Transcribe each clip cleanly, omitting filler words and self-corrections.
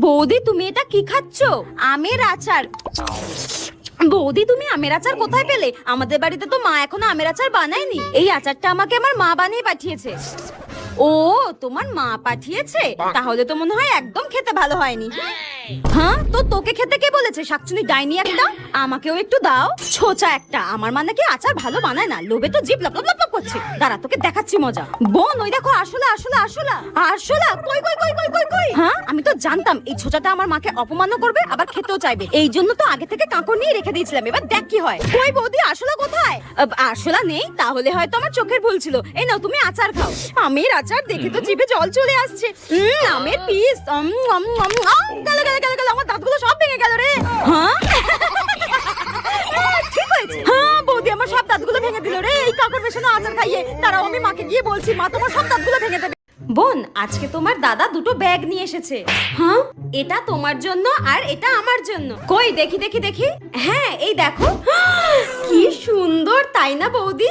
বৌদি তুমি এটা কি খাচ্ছ? আমের আচার। বৌদি তুমি আমের আচার কোথায় পেলে? আমাদের বাড়িতে তো মা এখনো আমের আচার বানায়নি। এই আচারটা আমাকে আমার মা বানিয়ে পাঠিয়েছে। ও তোমার মা পাঠিয়েছে? তাহলে তো মনে হয় একদম খেতে ভালো হয়নি। হ্যাঁ তো তোকে খেতে কে বলেছে? শাকচুনি ডাইনি একটা। আমাকেও একটু দাও। ছোচা একটা। আমার মানে কি আচার ভালো বানায় না? লোভে তো জিভ লাপ লাপ লাপ করছে। দাঁড়া তোকে দেখাচ্ছি মজা। বোন ওই দেখো আরশোলা আরশোলা আরশোলা আরশোলা। কই কই কই কই কই কই? হ্যাঁ আমি তো জানতাম এই ছোচাটা আমার মাকে অপমানও করবে আবার খেতেও চাইবে। এই জন্য তো আগে থেকে কাঁকড় নিয়ে রেখে দিয়েছিলাম। এবার দেখ কি হয়। কই বৌদি আরশোলা কোথায়? আরশোলা নেই? তাহলে হয়তো আমার চোখের ভুল ছিল। এই নাও তুমি আচার খাও। আমের আচার দেখে তো জিভে জল চলে আসছে। আমের পিস। গেল গেল গেল গেল। আমার দাঁতগুলো সব ভেঙে গেল রে। হ্যাঁ ঠিক হয়েছে। হ্যাঁ বৌদি আমার সব দাঁতগুলো ভেঙে দিল রে এই কাকড় মেশানো আচার খাইয়ে। তারাও আমি মাকে গিয়ে বলছি মা তোমার সব দাঁতগুলো ভেঙে দেবে। বোন আজকে তোমার দাদা দুটো ব্যাগ নিয়ে এসেছে। হ্যাঁ এটা তোমার জন্য আর এটা আমার জন্য। কই দেখি দেখি দেখি। হ্যাঁ এই দেখো। কি সুন্দর তাই না বৌদি?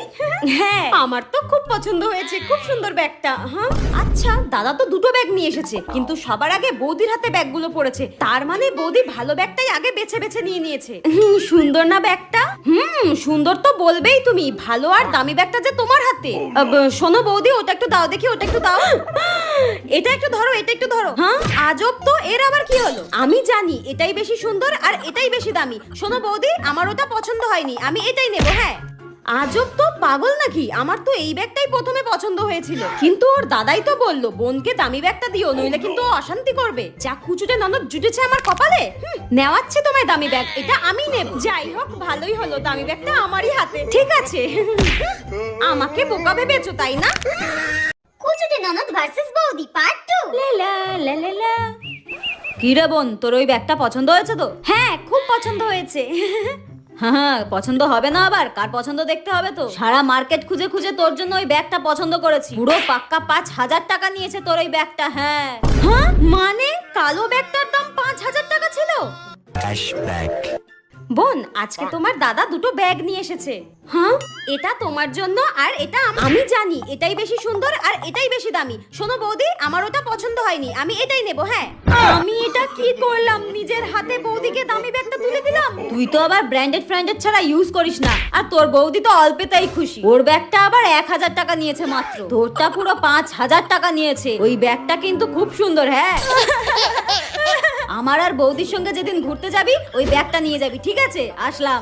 হ্যাঁ আমার তো খুব পছন্দ হয়েছে। খুব সুন্দর ব্যাগটা। হ্যাঁ আচ্ছা দাদা তো দুটো ব্যাগ নিয়ে এসেছে কিন্তু সবার আগে বৌদির হাতে ব্যাগগুলো পড়েছে। তার মানে বৌদি ভালো ব্যাগটাই আগে বেছে বেছে নিয়ে নিয়েছে। সুন্দর না ব্যাগটা? সুন্দর তো বলবেই তুমি। ভালো আর দামি ব্যাগটা যে তোমার হাতে। শোনো বৌদি ওটা একটু দাও দেখি। ওটা একটু দাও। এটা একটু ধরো এটা একটু ধরো। হ্যাঁ আজব তো এর আবার কি হলো? আমি জানি এটাই বেশি সুন্দর আর এটাই বেশি দামি। শোনো বৌদি আমার ওটা পছন্দ হয়নি। আমি এটাই নেব। হ্যাঁ আজব তো পাগল নাকি? আমার তো এই ব্যাগটাই প্রথমে পছন্দ হয়েছিল কিন্তু ওর দাদাই তো বললো বোনকে দামি ব্যাগটা দিও নইলে কিন্তু ও অশান্তি করবে। যা কুচুটে ননদ জুটেছে আমার কপালে। নেওয়াচ্ছে তোমায় দামি ব্যাগ। এটা আমি নেব। যাই হোক ভালোই হলো দামি ব্যাগটা আমারই হাতে। ঠিক আছে আমাকে বোকা ভেবেছো তাই না? কুচুটে ননদ ভার্সেস বৌদি পার্ট 2। লা লা লা লা। কি রে বোন তোর ওই ব্যাগটা পছন্দ হয়েছে তো? হ্যাঁ খুব পছন্দ হয়েছে। হ্যাঁ পছন্দ হবে না আবার? কার পছন্দ দেখতে হবে তো। সারা মার্কেট খুঁজে খুঁজে তোর জন্য ওই ব্যাগটা পছন্দ করেছি। পুরো পাক্কা 5,000 টাকা নিয়েছে তোর ওই ব্যাগটা। হ্যাঁ হ্যাঁ মানে কালো ব্যাগটার দাম 5,000 টাকা ছিল? বোন আজকে তোমার দাদা দুটো ব্যাগ নিয়ে এসেছে। হ্যাঁ এটা তোমার জন্য আর এটা আমি জানি এটাই বেশি সুন্দর আর এটাই বেশি দামি। শোনো বৌদি আমার ওটা পছন্দ হয়নি। আমি এটাই নেব। হ্যাঁ আমি এটা কি করলাম? নিজের হাতে বৌদিকে দামি ব্যাগটা তুলে দিলাম। তুই তো আবার ব্র্যান্ডেড ফ্র্যান্ডেড ছাড়া ইউজ করিস না। আর তোর বৌদি তো অল্পেতেই খুশি। ওর ব্যাগটা আবার 1,000 টাকা নিয়েছে মাত্র। তোরটা পুরো 5,000 টাকা নিয়েছে। ওই ব্যাগটা কিন্তু খুব সুন্দর। হ্যাঁ আমার আর বৌদির সঙ্গে যেদিন ঘুরতে যাবি ওই ব্যাগটা নিয়ে যাবি। ঠিক আছে আসলাম।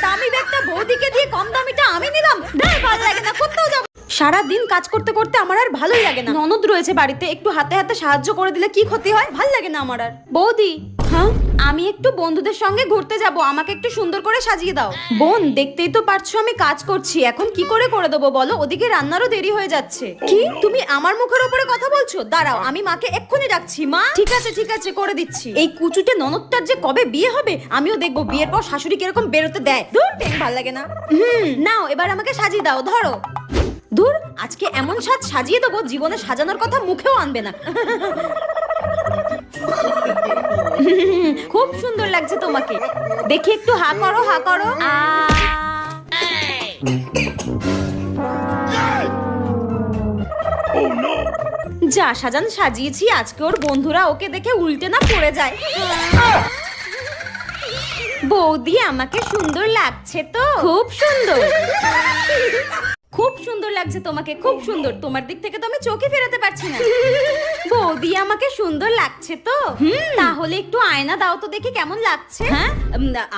দামি ব্যাগটা বৌদিকে দিয়ে কম দামিটা আমি নিলাম। ভালো লাগে না কোথাও যাব। সারা দিন কাজ করতে করতে আমার আর ভালোই লাগে না। ননদ রয়েছে বাড়িতে একটু হাতে হাতে সাহায্য করে দিলে কি ক্ষতি হয়? ভালো লাগে না আমার আর। বৌদি হ্যাঁ আমি একটু বন্ধুদের সঙ্গে ঘুরতে যাব। আমাকে একটু সুন্দর করে সাজিয়ে দাও। বোন দেখতেই তো পারছো আমি কাজ করছি। এখন কি করে দেবো বলো? ওদিকে রান্নারও দেরি হয়ে যাচ্ছে। কি তুমি আমার মুখের উপরে কথা বলছো? দাঁড়াও আমি মাকে এক্ষুনি ডাকছি। মা ঠিক আছে করে দিচ্ছি। এই কুচুটে ননদটার যে কবে বিয়ে হবে আমিও দেখবো। বিয়ের পর শাশুড়ি কিরকম বেরোতে দেয়। ধুর ভালো লাগে না। নাও এবার আমাকে সাজিয়ে দাও। ধরো। ধুর আজকে এমন সাজিয়ে দেবো জীবনে সাজানোর কথা মুখেও আনবে না। খুব সুন্দর লাগছে তোমাকে। দেখি একটু হা করো হা করো। যা সাজান সাজিয়েছি আজকে ওর বন্ধুরা ওকে দেখে উল্টে না পড়ে যায়। বৌদি আমাকে সুন্দর লাগছে তো? খুব সুন্দর। খুব সুন্দর লাগছে তোমাকে। খুব সুন্দর। তোমার দিক থেকে তো আমি চোখে ফেরাতে পারছি না। বৌদি আমাকে সুন্দর লাগছে তো? তাহলে একটু আয়না দাও তো দেখি কেমন লাগছে। হ্যাঁ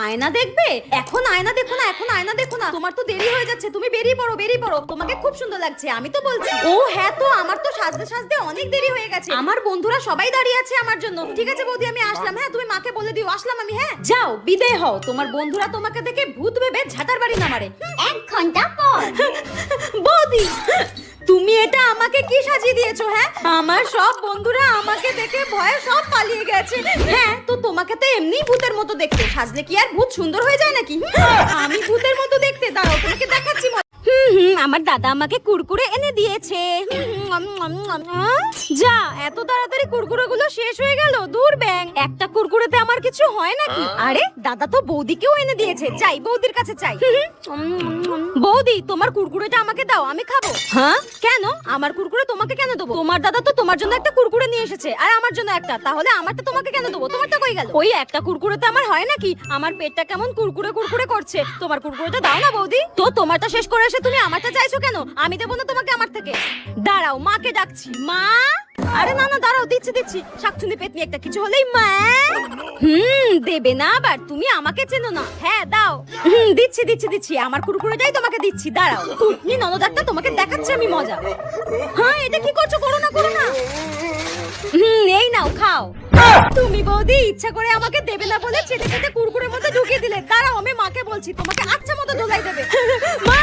আয়না দেখবে? এখন আয়না দেখো না। এখন আয়না দেখো না। তোমার তো দেরি হয়ে যাচ্ছে। তুমি বেরিয়ে পড়ো। তোমাকে খুব সুন্দর লাগছে আমি তো বলছি। ও হ্যাঁ তো আমার তো সাজতে সাজতে অনেক দেরি হয়ে গেছে। আমার বন্ধুরা সবাই দাঁড়িয়ে আছে আমার জন্য। ঠিক আছে বৌদি আমি আসলাম। হ্যাঁ তুমি মাকে বলে দিও আসলাম আমি। হ্যাঁ যাও বিদায় হও। তোমার বন্ধুরা তোমাকে দেখে ভূত ভেবে ঝাঁটার বাড়ি না মারে। 1 ঘন্টা পর। বৌদি তুমি এটা আমাকে কি সাজিয়ে দিয়েছো? হ্যাঁ আমার সব বন্ধুরা আমাকে দেখে ভয়ে সব পালিয়ে গেছে। হ্যাঁ তো তোমাকে তো এমনি ভূতের মতো দেখতে। সাজলে কি আর ভূত সুন্দর হয়ে যায় নাকি? আমি ভূতের মতো দেখতে? দাঁড়াও তোমাকে দেখাচ্ছি। আমার দাদা আমাকে কুরকুরে এনে দিয়েছে। যা, এত তাড়াতাড়ি কুরকুরেগুলো শেষ হয়ে গেল। দূর ব্যাং, একটা কুরকুরেতে আমার কিছু হয় নাকি? আরে দাদা তো বৌদিকেও এনে দিয়েছে, যাই বৌদির কাছে চাই। বৌদি, তোমার কুরকুরেটা আমাকে দাও, আমি খাবো। হ্যাঁ, কেন? আমার কুরকুরে তোমাকে কেন দেবো? তোমার দাদা তো তোমার জন্য একটা কুরকুরে নিয়ে এসেছে আর আমার জন্য একটা, তাহলে আমারটা তোমাকে কেন দেবো? তোমারটা কই গেল? ওই একটা কুরকুরেতে আমার হয় নাকি? আমার পেটটা কেমন কুরকুরে কুরকুরে করছে। তোমার কুরকুরেটা দাও না বৌদি। তো তোমারটা শেষ করে এসে তুমি আমারটা চাইছো কেন? আমি দেবো না তোমাকে আমার থেকে। দাঁড়াও, মাকে ডাকছি। মা! আরে না না, দাঁড়াও, দিচ্ছি। শাকচুনি পেতনি একটা, কিছু হলেই মা। দেবে না আবার? তুমি আমাকে চেনো না। হ্যাঁ দাও। দিচ্ছি। আমার কুরকুরেটাই তোমাকে দিচ্ছি, দাঁড়াও। কুটনি ননদ একটা, তোমাকে দেখাচ্ছি আমি মজা। হ্যাঁ, এটা কি করছো? করো না। এই নাও, খাও। তুমি বৌদি ইচ্ছা করে আমাকে দেবে না বলে চেটে কুরকুরের মধ্যে ঢুকিয়ে দিলে। দাঁড়াও, আমি মাকে বলছি, তোমাকে আচ্ছা মতো ধোলাই দেবে। মা!